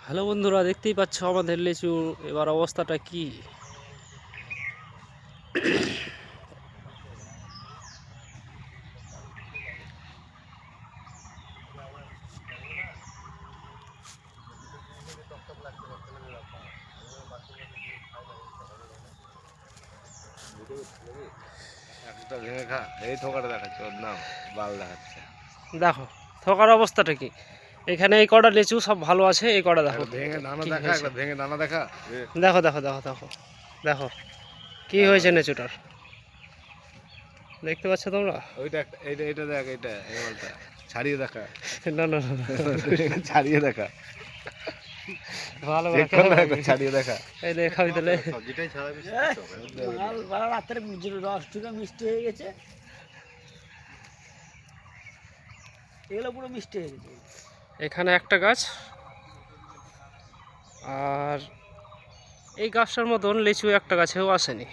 Hello বন্ধুরা, দেখতেই পাচ্ছ আমাদের লিচু এবার অবস্থাটা কি। একটা ভেঙে খা, এই ঠোকাটা দেখাচ্ছে, ওর নাম বাল দেখাচ্ছে। দেখো থোকার অবস্থাটা কি। এখানে এই কটা লিচু সব ভালো আছে, এই কটা দেখো একটা ভেঙে দানা কি দেখা, হয়েছে। একটা ভেঙে দানা দেখা। দেখো দেখো দেখো দেখো দেখো কি হয়েছে লিচুটার, দেখতে পাচ্ছ তোমরা? ওইটা একটা, এইটা এইটা দেখ, এইটা এই মালটা ছাড়িয়ে দেখা। না না না না। ছাড়িয়ে দেখা, ভালো চেক কর না, একবার ছাড়িয়ে দেখা। এই দেখাবি তাহলে। সবজিটাই ছাড়াবি। রাত্রে রসটুকু মিষ্টি হয়ে গেছে, এগুলো পুরো মিষ্টি হয়ে গেছে। এখানে একটা গাছ, আর এই গাছটার মতন লিচু একটা গাছেও আসেনি।